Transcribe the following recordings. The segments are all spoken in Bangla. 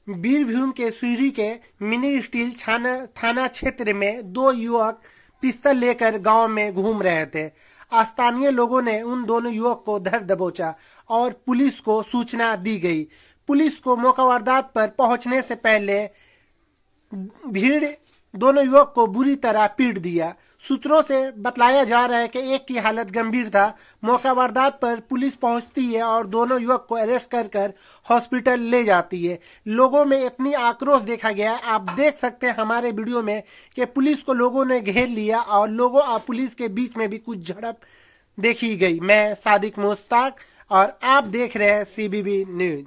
बीरभूम के सुरी के मिनी स्टील थाना क्षेत्र में दो युवक पिस्तौल लेकर गांव में घूम रहे थे। स्थानीय लोगों ने उन दोनों युवक को धर दबोचा और पुलिस को सूचना दी गई। पुलिस को मौका वारदात पर पहुंचने से पहले भीड़ दोनों युवक को बुरी तरह पीट दिया। सूत्रों से बतलाया जा रहा है कि एक की हालत गंभीर था। मौका वारदात पर पुलिस पहुंचती है और दोनों युवक को अरेस्ट कर हॉस्पिटल ले जाती है। लोगों में इतनी आक्रोश देखा गया, आप देख सकते हैं हमारे वीडियो में कि पुलिस को लोगों ने घेर लिया और लोगों और पुलिस के बीच में भी कुछ झड़प देखी गई। मैं सादिक मुश्ताक और आप देख रहे हैं CBB न्यूज।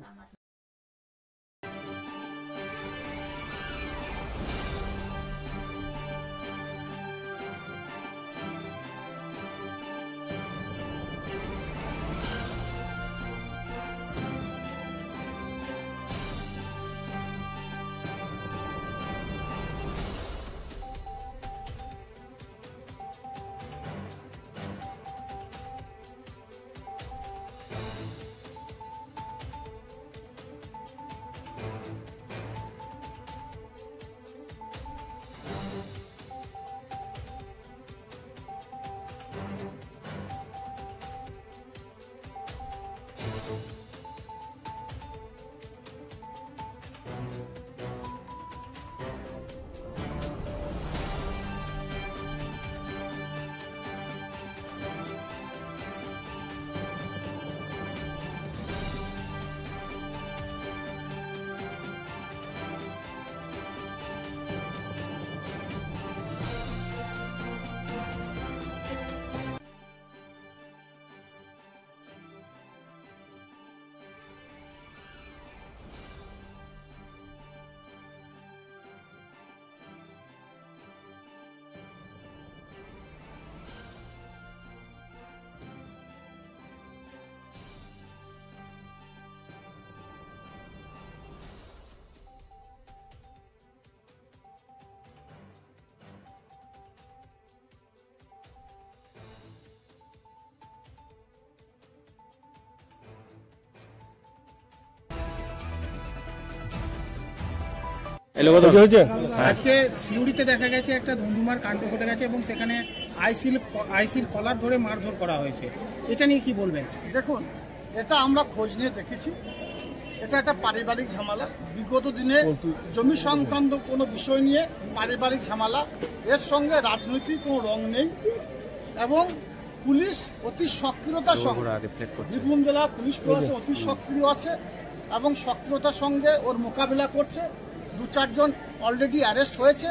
আজকে সিউড়িতে দেখা গেছে একটা ধুমধুমার কাণ্ড ঘটে গেছে এবং সেখানে আইসির কলার ধরে মারধর করা হয়েছে। এটা নিয়ে কি বলবেন? দেখুন, এটা আমরা খোঁজ নিয়ে দেখেছি। এটা একটা পারিবারিক ঝামেলা। বিগত দিনে জমি সংক্রান্ত কোনো বিষয় নিয়ে পারিবারিক ঝামেলা, এর সঙ্গে রাজনৈতিক কোনো রং নেই এবং পুলিশ অতি সক্রিয়তার সঙ্গে, বীরভূম জেলা পুলিশ প্রশাসন অতি সক্রিয় আছে এবং সক্রিয়তার সঙ্গে ওর মোকাবিলা করছে। 2-4 জন অলরেডি অ্যারেস্ট হয়েছে।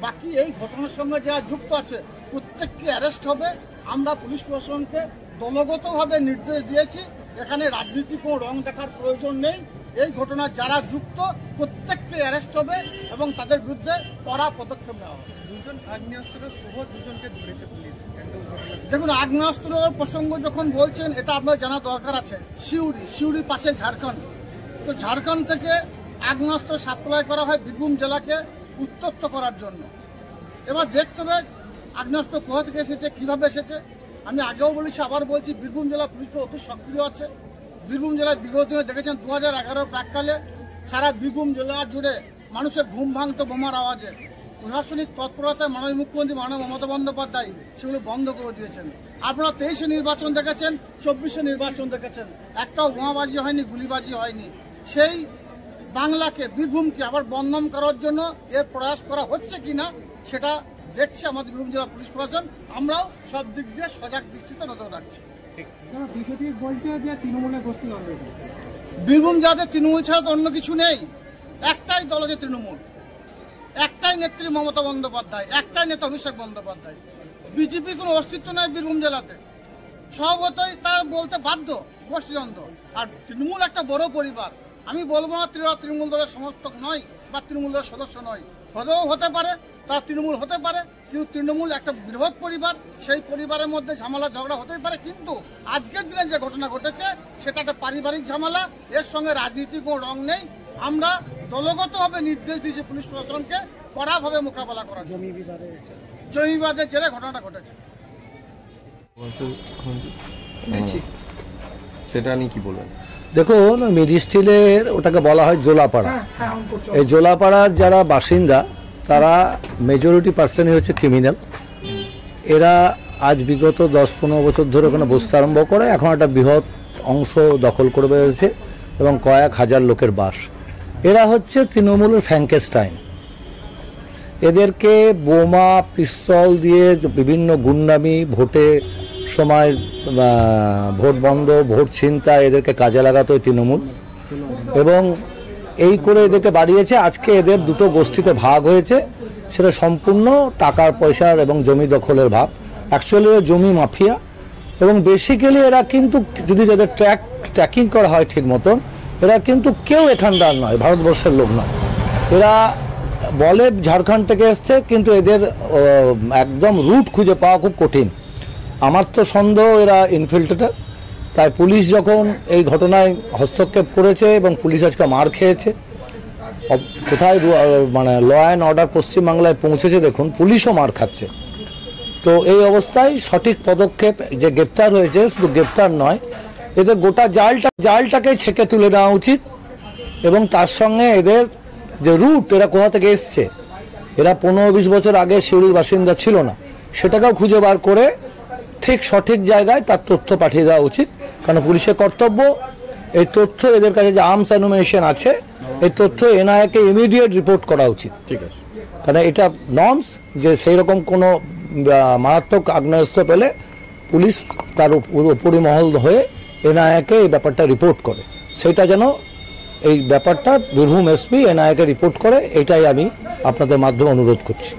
বাকি এই ঘটনার সঙ্গে যারা যুক্ত আছে প্রত্যেককে অ্যারেস্ট হবে। আমরা পুলিশ প্রশাসনকে দলগতভাবে নির্দেশ দিয়েছি, এখানে রাজনীতির কোনো রং দেখার প্রয়োজন নেই। এই ঘটনায় যারা যুক্ত প্রত্যেককে অ্যারেস্ট হবে এবং তাদের বিরুদ্ধে কড়া পদক্ষেপ নেওয়া হবে। দুজন আগ্নেয়াস্ত্র সহ দুজনকে ধরেছে পুলিশ। দেখুন, আগ্নেয়াস্ত্র প্রসঙ্গ যখন বলছেন, এটা আপনার জানা দরকার আছে। সিউড়ির পাশে ঝাড়খণ্ড, তো ঝাড়খণ্ড থেকে আগ্নেয়াস্ত্র সাপ্লাই করা হয় বীরভূম জেলাকে উত্তপ্ত করার জন্য। এবার দেখতে হবে আগ্নেয়াস্ত্র কোথা থেকে এসেছে, কিভাবে এসেছে। আমি আগেও বলেছি, আবার বলছি, বীরভূম জেলা পুলিশ অতি সক্রিয় আছে। বীরভূম জেলায় বিগত দিনে দেখেছেন 2011 প্রাককালে সারা বীরভূম জেলা জুড়ে মানুষের ঘুম ভাঙত বোমার আওয়াজে। প্রশাসনিক তৎপরতায় মাননীয় মুখ্যমন্ত্রী মাননীয় মমতা বন্দ্যোপাধ্যায় সেগুলো বন্ধ করে দিয়েছেন। আপনারা 23-এ নির্বাচন দেখেছেন, 24-এ নির্বাচন দেখেছেন, একটাও বোমাবাজি হয়নি, গুলিবাজি হয়নি। সেই বাংলাকে, বীরভূমকে আবার বদনাম করার জন্য এর প্রয়াস করা হচ্ছে কিনা সেটা দেখছে আমাদের বীরভূম জেলা পুলিশ প্রশাসন। আমরাও সব দিক দিয়ে সজাগ দৃষ্টিতে নজর রাখছি। বীরভূম জেলাতে তৃণমূল ছাড়া তো অন্য কিছু নেই। একটাই দল আছে তৃণমূল, একটাই নেত্রী মমতা বন্দ্যোপাধ্যায়, একটাই নেতা অভিষেক বন্দ্যোপাধ্যায়। বিজেপি কোনো অস্তিত্ব নয় বীরভূম জেলাতে। স্বভাবতই তারা বলতে বাধ্য গোষ্ঠীদ্বন্দ্ব। আর তৃণমূল একটা বড় পরিবার। আমি বলবো না তৃণমূল দলের সমর্থক নয় বা তৃণমূল দলের সদস্য নয়, হলেও হতে পারে, তারা তৃণমূল হতে পারে, কিন্তু তৃণমূল একটা বৃহৎ পরিবার। সেই পরিবারের মধ্যে ঝামেলা ঝগড়া হতেই পারে, কিন্তু আজকের দিনে যে ঘটনা ঘটেছে সেটা একটা পারিবারিক ঝামেলা, এর সঙ্গে রাজনীতির কোনো রং নেই। আমরা দলগতভাবে নির্দেশ দিয়েছি পুলিশ প্রশাসনকে কড়াভাবে মোকাবেলা করার জন্য। জমি বিবাদের জেরে ঘটনাটা ঘটেছে। সেটা নিয়ে কি বলবেন? দেখুন, মিড স্টিলের ওটাকে বলা হয় জোলাপাড়া। এই জোলাপাড়ার যারা বাসিন্দা তারা মেজরিটি পার্সেন্টই হচ্ছে ক্রিমিনাল। এরা আজ বিগত 10-15 বছর ধরে ওখানে বসতে আরম্ভ করে, এখন একটা বৃহৎ অংশ দখল করে বেড়েছে এবং কয়েক হাজার লোকের বাস। এরা হচ্ছে তৃণমূলের ফ্র্যাঙ্কেস্টাইন। এদেরকে বোমা পিস্তল দিয়ে বিভিন্ন গুন্ডামি, ভোটে সময় ভোট বন্ধ, ভোট ছিনতা, এদেরকে কাজে লাগাতো তৃণমূল এবং এই করে এদেরকে বাড়িয়েছে। আজকে এদের দুটো গোষ্ঠীতে ভাগ হয়েছে, সেটা সম্পূর্ণ টাকার পয়সার এবং জমি দখলের ভাব। অ্যাকচুয়ালি জমি মাফিয়া এবং বেসিক্যালি এরা কিন্তু যদি যাদের ট্র্যাকিং করা হয় ঠিক মতন, এরা কিন্তু কেউ এখানকার নয়, ভারতবর্ষের লোক নয়। এরা বলে ঝাড়খণ্ড থেকে এসছে, কিন্তু এদের একদম রুট খুঁজে পাওয়া খুব কঠিন। আমার তো সন্দেহ এরা ইনফিল্ট্রেটার। তাই পুলিশ যখন এই ঘটনায় হস্তক্ষেপ করেছে এবং পুলিশ আজকে মার খেয়েছে, কোথায় মানে ল অ্যান্ড অর্ডার পশ্চিমবাংলায় পৌঁছেছে দেখুন, পুলিশও মার খাচ্ছে। তো এই অবস্থায় সঠিক পদক্ষেপ, যে গ্রেপ্তার হয়েছে শুধু গ্রেপ্তার নয়, এদের গোটা জালটাকে ছেঁকে তুলে নেওয়া উচিত এবং তার সঙ্গে এদের যে রুট, এরা কোথা থেকে এসছে, এরা 15-20 বছর আগে সিউড়ির বাসিন্দা ছিল না, সেটাকেও খুঁজে বার করে ঠিক সঠিক জায়গায় তার তথ্য পাঠিয়ে দেওয়া উচিত। কারণ পুলিশের কর্তব্য এই তথ্য, এদের কাছে যে আর্মস অ্যানুমিনেশন আছে, এই তথ্য এনআইএকে ইমিডিয়েট রিপোর্ট করা উচিত। ঠিক আছে, কারণ এটা নর্মস যে সেই রকম কোনো মারাত্মক আগ্নেয়াস্ত্র পেলে পুলিশ তার উপরিমহল হয়ে এনআইএকে এই ব্যাপারটা রিপোর্ট করে। সেটা যেন এই ব্যাপারটা বীরভূম এসপি এনআইএকে রিপোর্ট করে, এটাই আমি আপনাদের মাধ্যমে অনুরোধ করছি।